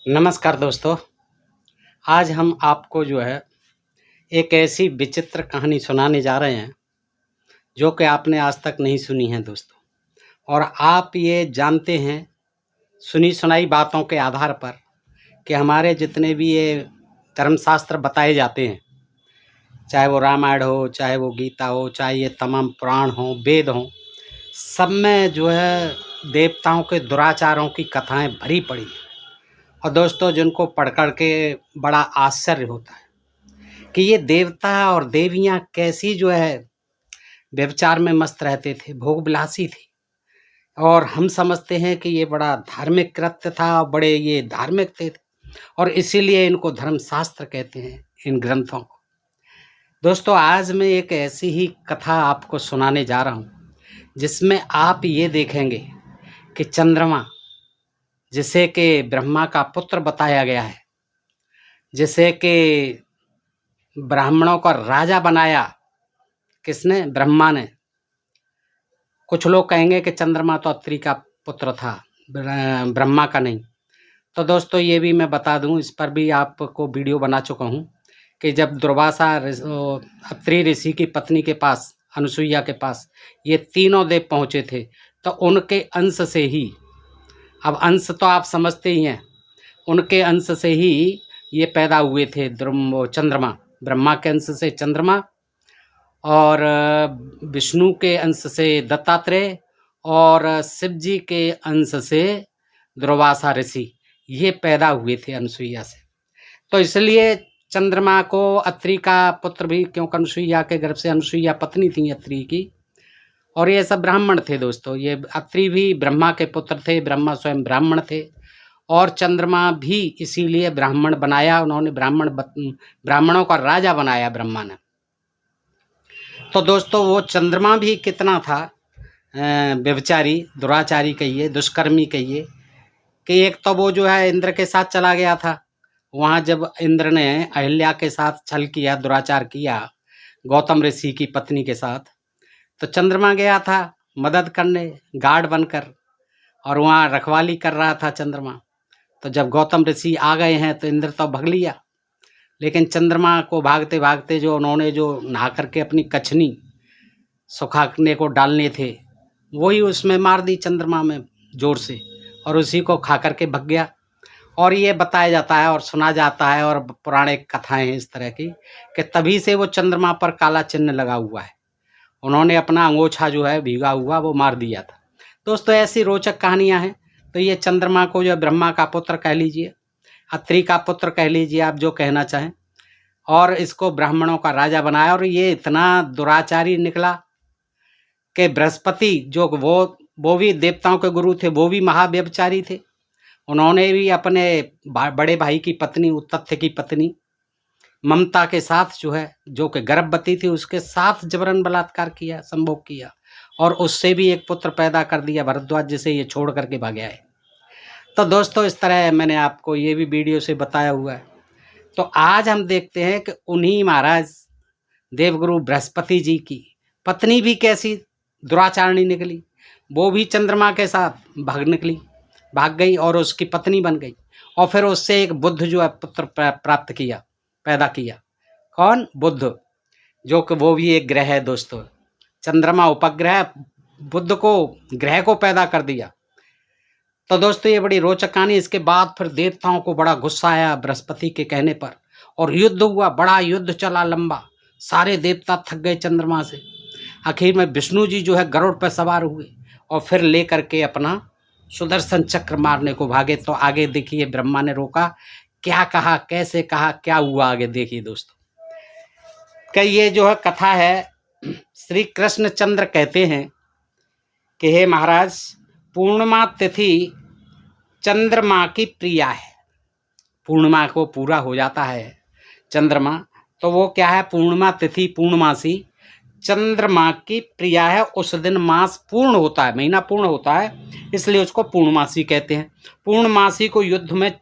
नमस्कार दोस्तों। आज हम आपको एक ऐसी विचित्र कहानी सुनाने जा रहे हैं जो कि आपने आज तक नहीं सुनी है दोस्तों। और आप ये जानते हैं सुनी सुनाई बातों के आधार पर कि हमारे जितने भी ये धर्मशास्त्र बताए जाते हैं, चाहे वो रामायण हो, चाहे वो गीता हो, चाहे ये तमाम पुराण हो, वेद हों, सब में देवताओं के दुराचारों की कथाएं भरी पड़ी हैं। और दोस्तों, जिनको पढ़ कर के बड़ा आश्चर्य होता है कि ये देवता और देवियां कैसी व्यभिचार में मस्त रहते थे, भोगविलासी थे। और हम समझते हैं कि ये बड़ा धार्मिक कृत्य था, बड़े ये धार्मिक थे और इसीलिए इनको धर्मशास्त्र कहते हैं, इन ग्रंथों को। दोस्तों, आज मैं एक ऐसी ही कथा आपको सुनाने जा रहा हूँ जिसमें आप ये देखेंगे कि चंद्रमा, जिसे कि ब्रह्मा का पुत्र बताया गया है, जिसे कि ब्राह्मणों का राजा बनाया किसने? ब्रह्मा ने। कुछ लोग कहेंगे कि चंद्रमा तो अत्रि का पुत्र था, ब्रह्मा का नहीं। तो दोस्तों, ये भी मैं बता दूं, इस पर भी आपको वीडियो बना चुका हूं कि जब दुर्वासा अत्रि ऋषि की पत्नी के पास, अनुसुईया के पास, ये तीनों देव पहुंचे थे, तो उनके अंश से ही, अब अंश तो आप समझते ही हैं, उनके अंश से ही ये पैदा हुए थे चंद्रमा। ब्रह्मा के अंश से चंद्रमा और विष्णु के अंश से दत्तात्रेय और शिव जी के अंश से दुर्वासा ऋषि, ये पैदा हुए थे अनुसुईया से। तो इसलिए चंद्रमा को अत्रि का पुत्र भी, क्योंकि अनुसुईया के गर्भ से, अनुसुईया पत्नी थी अत्रि की, और ये सब ब्राह्मण थे दोस्तों। ये अत्रि भी ब्रह्मा के पुत्र थे, ब्रह्मा स्वयं ब्राह्मण थे, और चंद्रमा भी इसीलिए ब्राह्मण बनाया उन्होंने, ब्राह्मणों का राजा बनाया ब्रह्मा ने। तो दोस्तों, वो चंद्रमा भी कितना था व्यभिचारी, दुराचारी कहिए, दुष्कर्मी कहिए, कि एक तो वो इंद्र के साथ चला गया था। वहाँ जब इंद्र ने अहिल्या के साथ छल किया, दुराचार किया गौतम ऋषि की पत्नी के साथ, तो चंद्रमा गया था मदद करने, गार्ड बनकर, और वहाँ रखवाली कर रहा था चंद्रमा। तो जब गौतम ऋषि आ गए हैं तो इंद्र तो भग लिया, लेकिन चंद्रमा को भागते भागते उन्होंने नहा करके अपनी कछनी सुखाने को डालने थे, वही उसमें मार दी चंद्रमा में जोर से, और उसी को खा करके भग गया। और ये बताया जाता है और सुना जाता है, और पौराणिक कथाएं हैं इस तरह की, कि तभी से वो चंद्रमा पर काला चिन्ह लगा हुआ है। उन्होंने अपना अंगोछा भीगा हुआ वो मार दिया था। दोस्तों, ऐसी रोचक कहानियां हैं। तो ये चंद्रमा को ब्रह्मा का पुत्र कह लीजिए, अत्रि का पुत्र कह लीजिए, आप जो कहना चाहें, और इसको ब्राह्मणों का राजा बनाया। और ये इतना दुराचारी निकला कि बृहस्पति, जो वो भी देवताओं के गुरु थे, वो भी महाव्यभिचारी थे। उन्होंने भी अपने बड़े भाई की पत्नी, उत्तथ्य की पत्नी ममता के साथ जो कि गर्भवती थी, उसके साथ जबरन बलात्कार किया, संभोग किया, और उससे भी एक पुत्र पैदा कर दिया, भरद्वाज, जिसे ये छोड़ करके भाग आए। तो दोस्तों, इस तरह मैंने आपको ये भी वीडियो से बताया हुआ है। तो आज हम देखते हैं कि उन्हीं महाराज देवगुरु बृहस्पति जी की पत्नी भी कैसी दुराचारणी निकली। वो भी चंद्रमा के साथ भाग गई और उसकी पत्नी बन गई, और फिर उससे एक बुध पुत्र प्राप्त किया, पैदा किया। कौन? बुध, जो कि वो भी एक ग्रह है दोस्तों। चंद्रमा उपग्रह, बुध को, ग्रह को पैदा कर दिया। तो दोस्तों, ये बड़ी रोचक कहानी। इसके बाद फिर देवताओं को बड़ा गुस्सा आया बृहस्पति के कहने पर, और युद्ध हुआ, बड़ा युद्ध चला लंबा। सारे देवता थक गए चंद्रमा से। आखिर में विष्णु जी गरुड़ पर सवार हुए और फिर लेकर के अपना सुदर्शन चक्र मारने को भागे। तो आगे देखिए, ब्रह्मा ने रोका, क्या कहा, कैसे कहा, क्या हुआ, आगे देखिए दोस्तों। कि ये कथा है, श्री कृष्ण चंद्र कहते हैं कि हे महाराज, पूर्णिमा तिथि चंद्रमा की प्रिया है। पूर्णिमा को पूरा हो जाता है चंद्रमा, तो वो क्या है? पूर्णिमा तिथि, पूर्णमासी चंद्रमा की प्रिया है। उस दिन मास पूर्ण होता है, महीना पूर्ण होता है, इसलिए उसको पूर्णमासी कहते हैं। पूर्णमासी को युद्ध में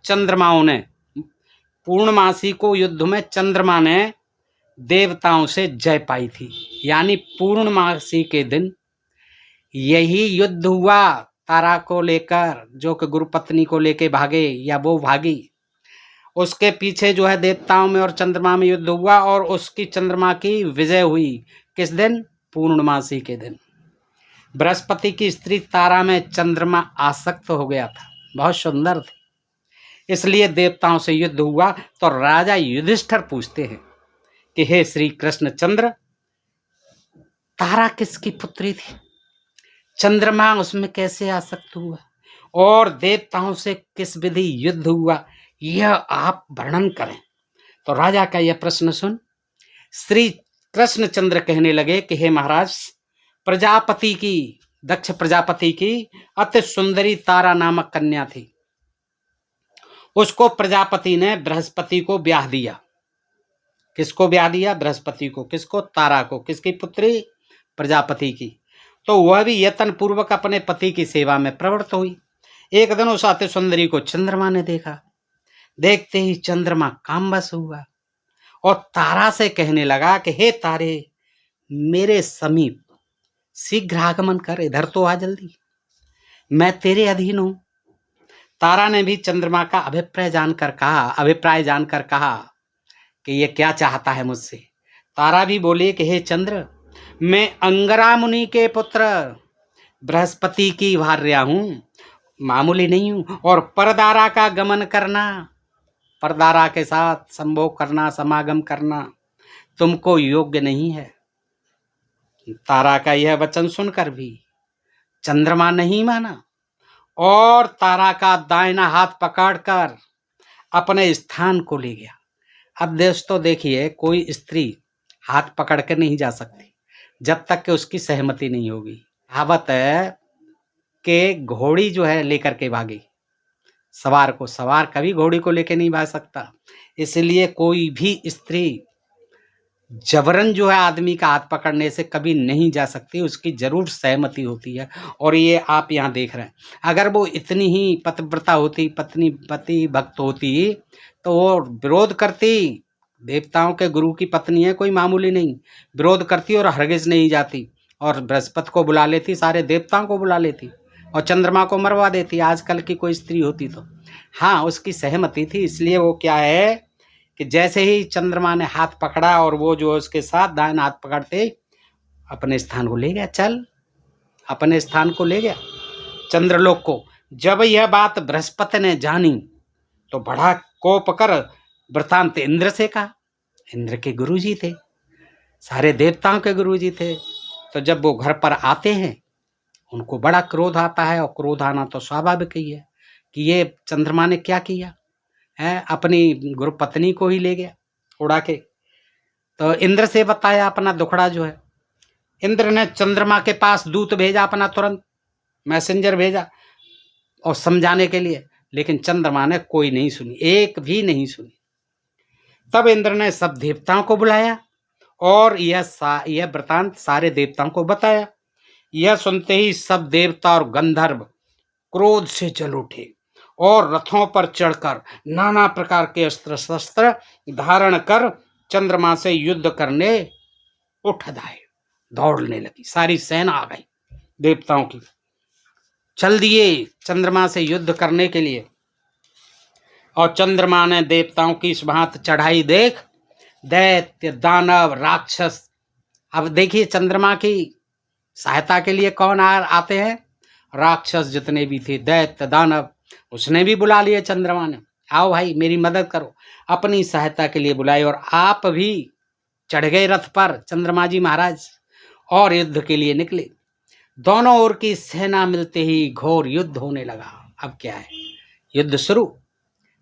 चंद्रमा ने देवताओं से जय पाई थी। यानी पूर्णमासी के दिन यही युद्ध हुआ तारा को लेकर, जो कि गुरु पत्नी को लेके भागे, या वो भागी उसके पीछे जो है देवताओं में और चंद्रमा में युद्ध हुआ और उसकी चंद्रमा की विजय हुई। किस दिन? पूर्णमासी के दिन। बृहस्पति की स्त्री तारा में चंद्रमा आसक्त हो गया था, बहुत सुंदर थी, इसलिए देवताओं से युद्ध हुआ। तो राजा युधिष्ठिर पूछते हैं कि हे श्री कृष्ण चंद्र, तारा किसकी पुत्री थी? चंद्रमा उसमें कैसे आसक्त हुआ? और देवताओं से किस विधि युद्ध हुआ, यह आप वर्णन करें। तो राजा का यह प्रश्न सुन श्री कृष्णचंद्र कहने लगे कि हे महाराज, प्रजापति की, दक्ष प्रजापति की अति सुंदरी तारा नामक कन्या थी। उसको प्रजापति ने बृहस्पति को ब्याह दिया। किसको ब्याह दिया? बृहस्पति को। किसको? तारा को। किसकी पुत्री? प्रजापति की। तो वह भी यत्न पूर्वक अपने पति की सेवा में प्रवृत्त हुई। एक दिन उस अति सुंदरी को चंद्रमा ने देखा। देखते ही चंद्रमा कामवश हुआ और तारा से कहने लगा कि हे तारे, मेरे समीप शीघ्र आगमन कर, इधर तो आ जल्दी, मैं तेरे अधीन हूं। तारा ने भी चंद्रमा का अभिप्राय जानकर कहा कि ये क्या चाहता है मुझसे। तारा भी बोले कि हे चंद्र, मैं अंगरा मुनि के पुत्र बृहस्पति की भार्या हूं, मामूली नहीं हूं, और परदारा का गमन करना, परदारा के साथ संभोग करना, समागम करना तुमको योग्य नहीं है। तारा का यह वचन सुनकर भी चंद्रमा नहीं माना और तारा का दाहिना हाथ पकड़कर अपने स्थान को ले गया। अब दोस्तों देखिए, कोई स्त्री हाथ पकड़ के नहीं जा सकती जब तक कि उसकी सहमति नहीं होगी। कहावत है कि घोड़ी जो है लेकर के भागे सवार को, सवार कभी घोड़ी को लेकर नहीं भाग सकता। इसलिए कोई भी स्त्री जबरन जो है आदमी का हाथ पकड़ने से कभी नहीं जा सकती, उसकी जरूर सहमति होती है। और ये आप यहाँ देख रहे हैं, अगर वो इतनी ही पतिव्रता होती, पति भक्त होती, तो वो विरोध करती। देवताओं के गुरु की पत्नी है, कोई मामूली नहीं, विरोध करती और हरगिज नहीं जाती और बृहस्पति को बुला लेती, सारे देवताओं को बुला लेती और चंद्रमा को मरवा देती। आजकल की कोई स्त्री होती तो हाँ, उसकी सहमति थी। इसलिए वो क्या है कि जैसे ही चंद्रमा ने हाथ पकड़ा और वो जो उसके साथ दाहिना हाथ पकड़ते अपने स्थान को ले गया, चल अपने स्थान को ले गया चंद्रलोक को। जब यह बात बृहस्पति ने जानी तो बड़ा कोप कर वृतांत इंद्र से कहा। इंद्र के गुरुजी थे, सारे देवताओं के गुरुजी थे। तो जब वो घर पर आते हैं उनको बड़ा क्रोध आता है, और क्रोध आना तो स्वाभाविक ही है कि ये चंद्रमा ने क्या किया है, अपनी गुरु पत्नी को ही ले गया उड़ा के। तो इंद्र से बताया अपना दुखड़ा जो है। इंद्र ने चंद्रमा के पास दूत भेजा, अपना तुरंत मैसेंजर भेजा और समझाने के लिए, लेकिन चंद्रमा ने कोई नहीं सुनी, एक भी नहीं सुनी। तब इंद्र ने सब देवताओं को बुलाया और यह वृतांत सारे देवताओं को बताया। यह सुनते ही सब देवता और गंधर्व क्रोध से जल उठे और रथों पर चढ़कर नाना प्रकार के अस्त्र शस्त्र धारण कर चंद्रमा से युद्ध करने उठ आए, दौड़ने लगी। सारी सेना आ गई देवताओं की, चल दिए चंद्रमा से युद्ध करने के लिए। और चंद्रमा ने देवताओं की इस भांत चढ़ाई देख दैत्य, दानव, राक्षस, अब देखिए चंद्रमा की सहायता के लिए कौन आते हैं? राक्षस जितने भी थे, दैत्य, दानव, उसने भी बुला लिए चंद्रमा ने, आओ भाई मेरी मदद करो, अपनी सहायता के लिए बुलाए। और आप भी चढ़ गए रथ पर चंद्रमा जी महाराज और युद्ध के लिए निकले। दोनों ओर की सेना मिलते ही घोर युद्ध होने लगा। अब क्या है? युद्ध शुरू।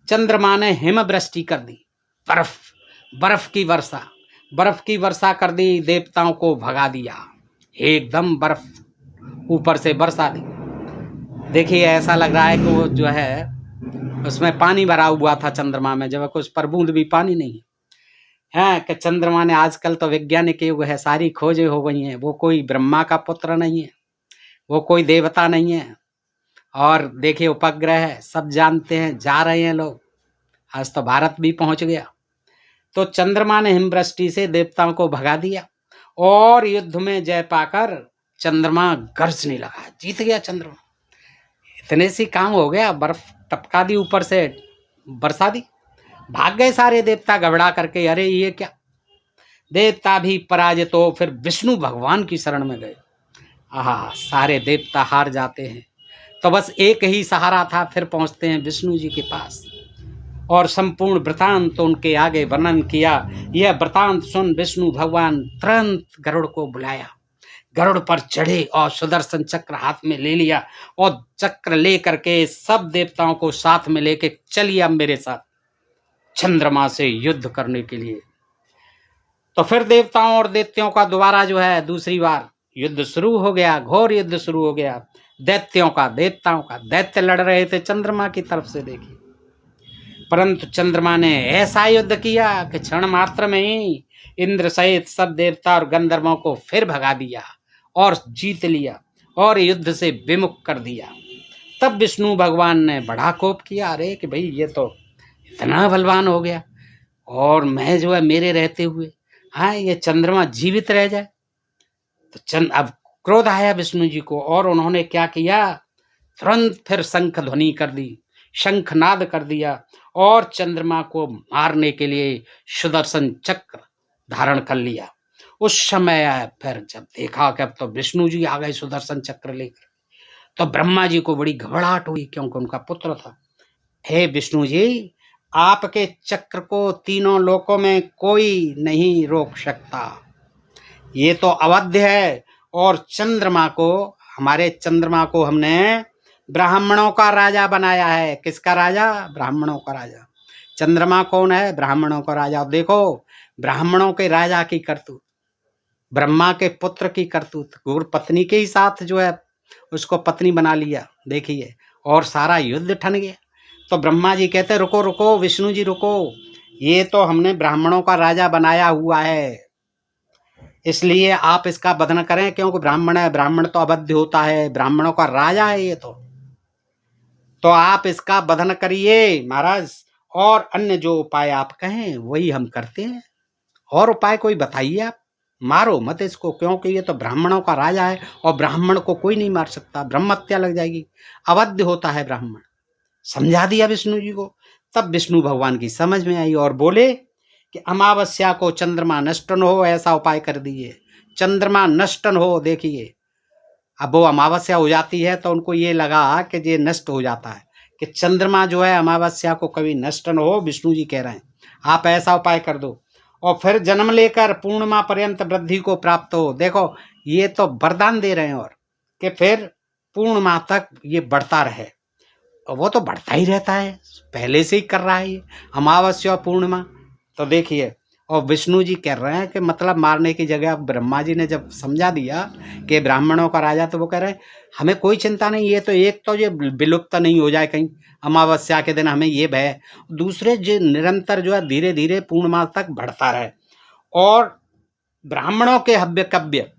चंद्रमा ने हिमवृष्टि कर दी, बर्फ की वर्षा कर दी, देवताओं को भगा दिया, एकदम बर्फ ऊपर से बरसा दी। देखिए ऐसा लग रहा है कि वो जो है उसमें पानी भरा हुआ था चंद्रमा में, जब उस पर बूंद भी पानी नहीं है। कि चंद्रमा ने, आजकल तो वैज्ञानिक युग है, सारी खोजें हो गई हैं, वो कोई ब्रह्मा का पुत्र नहीं है, वो कोई देवता नहीं है। और देखिए उपग्रह है, सब जानते हैं, जा रहे हैं लोग, आज तो भारत भी पहुंच गया। तो चंद्रमा ने हिमवृष्टि से देवताओं को भगा दिया और युद्ध में जय पाकर चंद्रमा गरजने लगा, जीत गया चंद्रमा। इतने सी काम हो गया, बर्फ टपका दी, ऊपर से बरसा दी। भाग गए सारे देवता घबरा करके, अरे ये क्या। देवता भी पराजित हो फिर विष्णु भगवान की शरण में गए। आहा, सारे देवता हार जाते हैं तो बस एक ही सहारा था, फिर पहुंचते हैं विष्णु जी के पास और संपूर्ण वृतांत तो उनके आगे वर्णन किया। यह वृतांत सुन विष्णु भगवान तुरंत गरुड़ को बुलाया, गरुड़ पर चढ़े और सुदर्शन चक्र हाथ में ले लिया और चक्र ले करके सब देवताओं को साथ में लेके चलिए अब मेरे साथ चंद्रमा से युद्ध करने के लिए। तो फिर देवताओं और दैत्यों का दोबारा जो है दूसरी बार युद्ध शुरू हो गया, घोर युद्ध शुरू हो गया। दैत्यों का देवताओं का, दैत्य लड़ रहे थे चंद्रमा की तरफ से, देखिए, परंतु चंद्रमा ने ऐसा युद्ध किया कि क्षण मात्र में ही इंद्र सहित सब देवता और गंधर्वों को फिर भगा दिया और जीत लिया और युद्ध से विमुख कर दिया। तब विष्णु भगवान ने बड़ा कोप किया, अरे कि भाई ये तो इतना बलवान हो गया और मैं जो है मेरे रहते हुए, हाँ, ये चंद्रमा जीवित रह जाए। तो अब क्रोध आया विष्णु जी को और उन्होंने क्या किया, तुरंत फिर शंख ध्वनि कर दी, शंखनाद कर दिया और चंद्रमा को मारने के लिए सुदर्शन चक्र धारण कर लिया। उस समय फिर जब देखा कि अब तो विष्णु जी आ गए सुदर्शन चक्र लेकर, तो ब्रह्मा जी को बड़ी घबराहट हुई क्योंकि उनका पुत्र था। हे विष्णु जी, आपके चक्र को तीनों लोकों में कोई नहीं रोक सकता, ये तो अवध्य है और चंद्रमा को, हमारे चंद्रमा को हमने ब्राह्मणों का राजा बनाया है। किसका राजा? ब्राह्मणों का राजा। चंद्रमा कौन है? ब्राह्मणों का राजा। देखो ब्राह्मणों के राजा की करतूत, ब्रह्मा के पुत्र की करतूत, गुरु पत्नी के ही साथ जो है उसको पत्नी बना लिया, देखिए, और सारा युद्ध ठन गया। तो ब्रह्मा जी कहते रुको रुको विष्णु जी रुको, ये तो हमने ब्राह्मणों का राजा बनाया हुआ है, इसलिए आप इसका वध न करें, क्योंकि ब्राह्मण है, ब्राह्मण तो अवध्य होता है, ब्राह्मणों का राजा है ये तो आप इसका वध न करिए महाराज, और अन्य जो उपाय आप कहें वही हम करते हैं। और उपाय कोई बताइए आप, मारो मत इसको, क्योंकि ये तो ब्राह्मणों का राजा है और ब्राह्मण को कोई नहीं मार सकता, ब्रह्म हत्या लग जाएगी, अवध्य होता है ब्राह्मण। समझा दिया विष्णु जी को। तब विष्णु भगवान की समझ में आई और बोले कि अमावस्या को चंद्रमा नष्ट न हो, ऐसा उपाय कर दिए, चंद्रमा नष्ट न हो। देखिए अब वो अमावस्या हो जाती है तो उनको ये लगा कि ये नष्ट हो जाता है, कि चंद्रमा जो है अमावस्या को कभी नष्ट न हो। विष्णु जी कह रहे हैं आप ऐसा उपाय कर दो और फिर जन्म लेकर पूर्णिमा पर्यंत वृद्धि को प्राप्त हो। देखो ये तो वरदान दे रहे हैं और कि फिर पूर्णिमा तक ये बढ़ता रहे, और वो तो बढ़ता ही रहता है, पहले से ही कर रहा है ये अमावस्या और पूर्णिमा। तो देखिए, और विष्णु जी कह रहे हैं कि मतलब मारने की जगह ब्रह्मा जी ने जब समझा दिया कि ब्राह्मणों का राजा, तो वो कह रहे हैं हमें कोई चिंता नहीं, ये तो एक तो ये विलुप्त नहीं हो जाए कहीं अमावस्या के दिन, हमें ये भय, दूसरे जो निरंतर जो है धीरे धीरे पूर्णिमा तक बढ़ता रहे और ब्राह्मणों के हव्य कव्य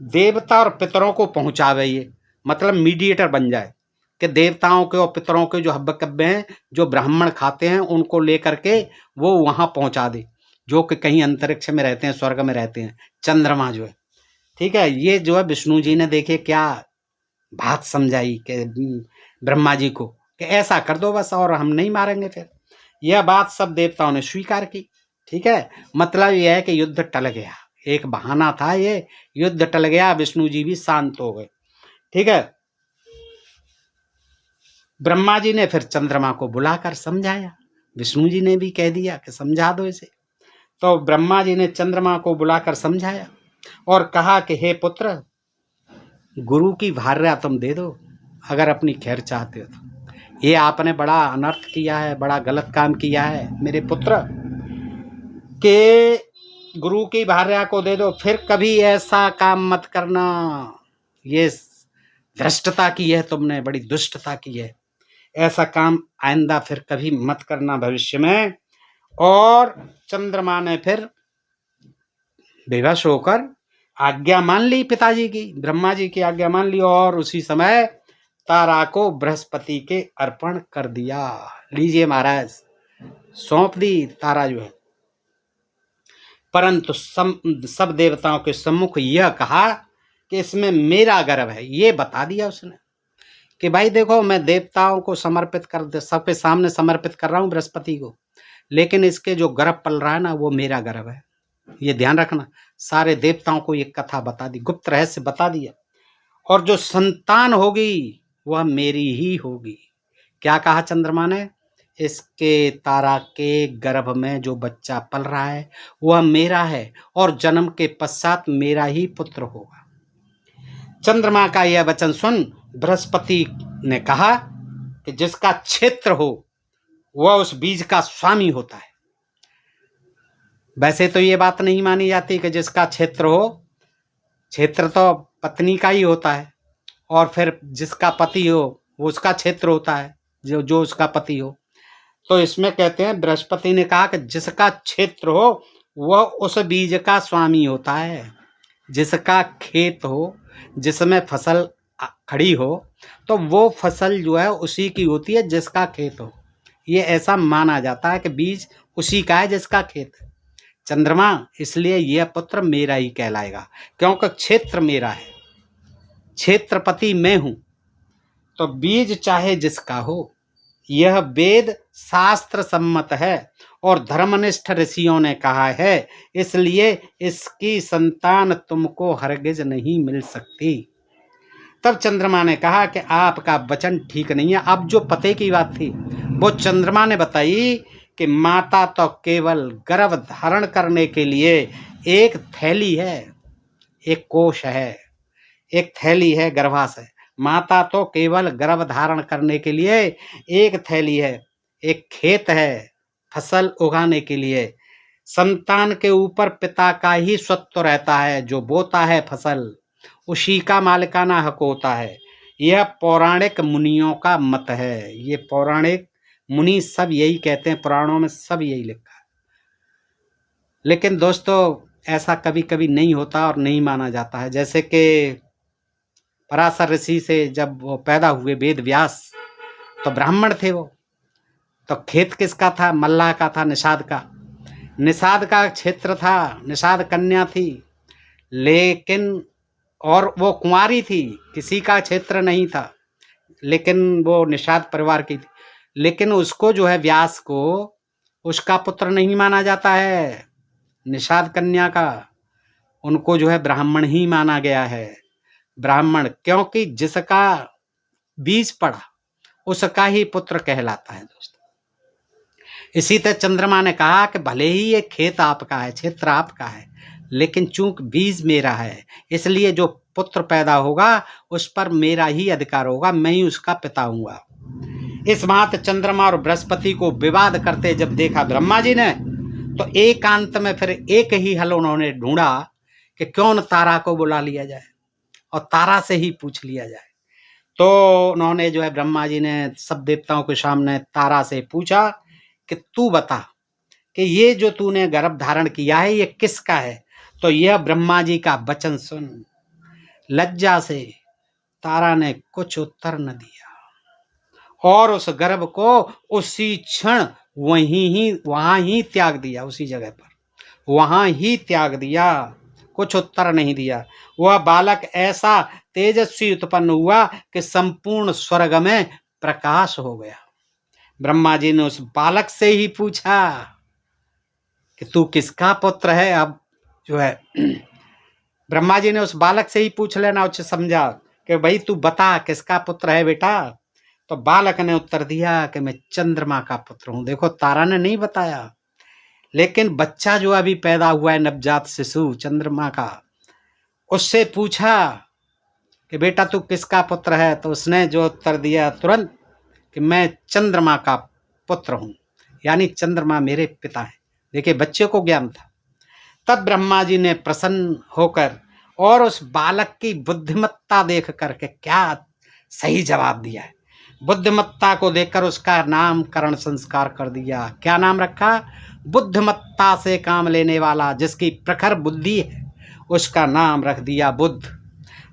देवता और पितरों को पहुंचावे, ये मतलब मीडिएटर बन जाए कि देवताओं के और पितरों के जो हव्य कव्य हैं जो ब्राह्मण खाते हैं उनको लेकर के वो वहां पहुंचा दे, जो कि कहीं अंतरिक्ष में रहते हैं, स्वर्ग में रहते हैं, चंद्रमा जो है, ठीक है। ये जो है विष्णु जी ने देखिए क्या बात समझाई कि ब्रह्मा जी को कि ऐसा कर दो बस और हम नहीं मारेंगे। फिर यह बात सब देवताओं ने स्वीकार की, ठीक है। मतलब यह है कि युद्ध टल गया, एक बहाना था ये, युद्ध टल गया, विष्णु जी भी शांत हो गए, ठीक है। ब्रह्मा जी ने फिर चंद्रमा को बुलाकर समझाया, विष्णु जी ने भी कह दिया कि समझा दो इसे। तो ब्रह्मा जी ने चंद्रमा को बुलाकर समझाया और कहा कि हे पुत्र, गुरु की भार्या तुम दे दो अगर अपनी खैर चाहते हो तो। ये आपने बड़ा अनर्थ किया है, बड़ा गलत काम किया है मेरे पुत्र, कि गुरु की भार्या को दे दो, फिर कभी ऐसा काम मत करना, ये धृष्टता की है तुमने, बड़ी दुष्टता की है, ऐसा काम आइंदा फिर कभी मत करना भविष्य में। और चंद्रमा ने फिर बेबस होकर आज्ञा मान ली पिताजी की, ब्रह्मा जी की आज्ञा मान ली और उसी समय तारा को बृहस्पति के अर्पण कर दिया। लीजिए महाराज, सौंप दी तारा जो है। परंतु सब देवताओं के सम्मुख यह कहा कि इसमें मेरा गर्व है, ये बता दिया उसने कि भाई देखो मैं देवताओं को समर्पित कर, सबके सामने समर्पित कर रहा हूँ बृहस्पति को, लेकिन इसके जो गर्भ पल रहा है ना, वो मेरा गर्भ है। ये ध्यान रखना। सारे देवताओं को ये कथा बता दी, गुप्त रहस्य बता दिया। और जो संतान होगी वह मेरी ही होगी। क्या कहा चंद्रमा ने? इसके तारा के गर्भ में जो बच्चा पल रहा है वह मेरा है और जन्म के पश्चात मेरा ही पुत्र होगा। चंद्रमा का यह वचन सुन बृहस्पति ने कहा कि जिसका क्षेत्र हो वह उस बीज का स्वामी होता है। वैसे तो ये बात नहीं मानी जाती कि जिसका क्षेत्र हो, क्षेत्र तो पत्नी का ही होता है, और फिर जिसका पति हो वो उसका क्षेत्र होता है, जो उसका पति हो। तो इसमें कहते हैं बृहस्पति ने कहा कि जिसका क्षेत्र हो वह उस बीज का स्वामी होता है। जिसका खेत हो, जिसमें फसल खड़ी हो, तो वो फसल जो है उसी की होती है जिसका खेत हो। ये ऐसा माना जाता है कि बीज उसी का है जिसका खेत है। चंद्रमा, इसलिए यह पुत्र मेरा ही कहलाएगा, क्योंकि क्षेत्र मेरा है, क्षेत्रपति मैं हूं। तो बीज चाहे जिसका हो, यह वेद शास्त्र सम्मत है और धर्मनिष्ठ ऋषियों ने कहा है, इसलिए इसकी संतान तुमको हरगिज नहीं मिल सकती। तब चंद्रमा ने कहा कि आपका वचन ठीक नहीं है। अब जो पते की बात थी वो चंद्रमा ने बताई कि माता तो केवल गर्भ धारण करने के लिए एक थैली है, एक कोश है, एक थैली है गर्भाशय। माता तो केवल गर्भ धारण करने के लिए एक थैली है, एक खेत है फसल उगाने के लिए। संतान के ऊपर पिता का ही स्वत्व रहता है, जो बोता है फसल उसी का मालिकाना हक होता है। यह पौराणिक मुनियों का मत है। ये पौराणिक मुनि सब यही कहते हैं, पुराणों में सब यही लिखा है। लेकिन दोस्तों ऐसा कभी कभी नहीं होता और नहीं माना जाता है। जैसे कि पराशर ऋषि से जब वो पैदा हुए वेद व्यास, तो ब्राह्मण थे वो, तो खेत किसका था? मल्लाह का था, निषाद का। निषाद का क्षेत्र था, निषाद कन्या थी, लेकिन और वो कुंवारी थी, किसी का क्षेत्र नहीं था, लेकिन वो निषाद परिवार की थी। लेकिन उसको जो है व्यास को उसका पुत्र नहीं माना जाता है, निषाद कन्या का। उनको जो है ब्राह्मण ही माना गया है। ब्राह्मण, क्योंकि जिसका बीज पड़ा उसका ही पुत्र कहलाता है दोस्तों। इसी तरह चंद्रमा ने कहा कि भले ही ये खेत आपका है, क्षेत्र आपका है, लेकिन चूंकि बीज मेरा है, इसलिए जो पुत्र पैदा होगा उस पर मेरा ही अधिकार होगा, मैं ही उसका पिता हूँगा। इस बात चंद्रमा और बृहस्पति को विवाद करते जब देखा ब्रह्मा जी ने, तो एकांत में फिर एक ही हल उन्होंने ढूंढा कि क्यों न तारा को बुला लिया जाए और तारा से ही पूछ लिया जाए। तो उन्होंने जो है ब्रह्मा जी ने सब देवताओं के सामने तारा से पूछा कि तू बता कि ये जो तूने गर्भ धारण किया है ये किसका है? तो यह ब्रह्मा जी का वचन सुन। लज्जा से तारा ने कुछ उत्तर न दिया और उस गर्भ को उसी क्षण वहां ही त्याग दिया, उसी जगह पर वहां ही त्याग दिया, कुछ उत्तर नहीं दिया। वह बालक ऐसा तेजस्वी उत्पन्न हुआ कि संपूर्ण स्वर्ग में प्रकाश हो गया। ब्रह्मा जी ने उस बालक से ही पूछा कि तू किसका पुत्र है? अब जो है ब्रह्मा जी ने उस बालक से ही पूछ लेना उचित समझा कि भाई तू बता किसका पुत्र है बेटा। तो बालक ने उत्तर दिया कि मैं चंद्रमा का पुत्र हूं। देखो, तारा ने नहीं बताया, लेकिन बच्चा जो अभी पैदा हुआ है, नवजात शिशु चंद्रमा का, उससे पूछा कि बेटा तू किसका पुत्र है? तो उसने जो उत्तर दिया तुरंत कि मैं चंद्रमा का पुत्र हूं, यानी चंद्रमा मेरे पिता हैं। देखिए, बच्चे को ज्ञान था। तब ब्रह्मा जी ने प्रसन्न होकर और उस बालक की बुद्धिमत्ता देख करके क्या सही जवाब दिया है, बुद्धिमत्ता को देखकर उसका नामकरण संस्कार कर दिया। क्या नाम रखा? बुद्धिमत्ता से काम लेने वाला, जिसकी प्रखर बुद्धि है, उसका नाम रख दिया बुद्ध।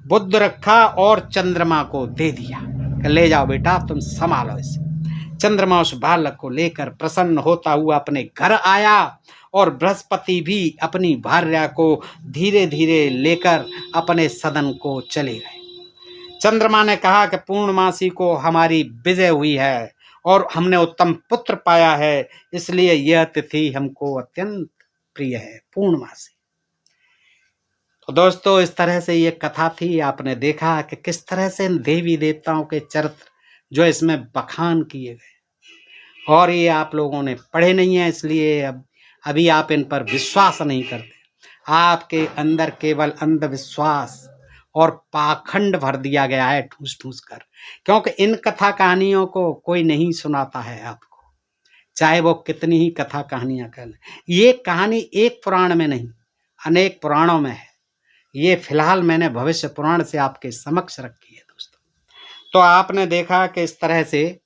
बुद्ध रखा और चंद्रमा को दे दिया कि ले जाओ बेटा, तुम संभालो इसे। चंद्रमा उस बालक को लेकर प्रसन्न होता हुआ अपने घर आया और बृहस्पति भी अपनी भार्या को धीरे धीरे लेकर अपने सदन को चले गए। चंद्रमा ने कहा कि पूर्णमासी को हमारी विजय हुई है और हमने उत्तम पुत्र पाया है, इसलिए यह तिथि हमको अत्यंत प्रिय है, पूर्णमासी। तो दोस्तों इस तरह से ये कथा थी। आपने देखा कि किस तरह से इन देवी देवताओं के चरित्र जो इसमें बखान किए गए, और ये आप लोगों ने पढ़े नहीं है, इसलिए अभी आप इन पर विश्वास नहीं करते। आपके अंदर केवल अंधविश्वास और पाखंड भर दिया गया है ठूस ठूस कर, क्योंकि इन कथा कहानियों को कोई नहीं सुनाता है आपको, चाहे वो कितनी ही कथा कहानियां कर लें। ये कहानी एक पुराण में नहीं, अनेक पुराणों में है। ये फिलहाल मैंने भविष्य पुराण से आपके समक्ष रखी है दोस्तों। तो आपने देखा कि इस तरह से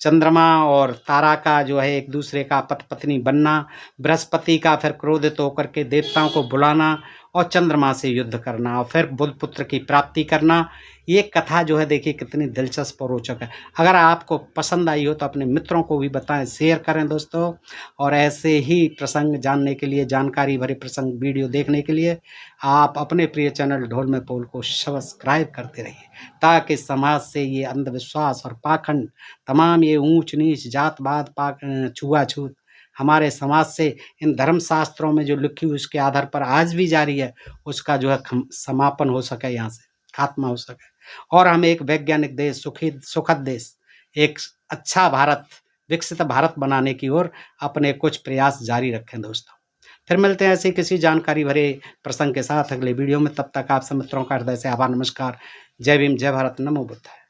चंद्रमा और तारा का जो है एक दूसरे का पति पत्नी बनना, बृहस्पति का फिर क्रोधित होकर के देवताओं को बुलाना और चंद्रमा से युद्ध करना और फिर बुध पुत्र की प्राप्ति करना, ये कथा जो है देखिए कितनी दिलचस्प और रोचक है। अगर आपको पसंद आई हो तो अपने मित्रों को भी बताएं, शेयर करें दोस्तों। और ऐसे ही प्रसंग जानने के लिए, जानकारी भरे प्रसंग वीडियो देखने के लिए आप अपने प्रिय चैनल ढोल में पोल को सब्सक्राइब करते रहिए, ताकि समाज से ये अंधविश्वास और पाखंड, तमाम ये ऊंच नीच, जात पात, छुआछूत हमारे समाज से इन धर्म शास्त्रों में जो लिखी हुई उसके आधार पर आज भी जारी है, उसका जो है समापन हो सके, यहाँ से खात्मा हो सके, और हम एक वैज्ञानिक देश, सुखद देश, एक अच्छा भारत, विकसित भारत बनाने की ओर अपने कुछ प्रयास जारी रखें दोस्तों। फिर मिलते हैं ऐसी किसी जानकारी भरे प्रसंग के साथ अगले वीडियो में। तब तक आप सब मित्रों का हृदय से आभार, नमस्कार, जय भीम, जय भारत, नमो बुद्धाय।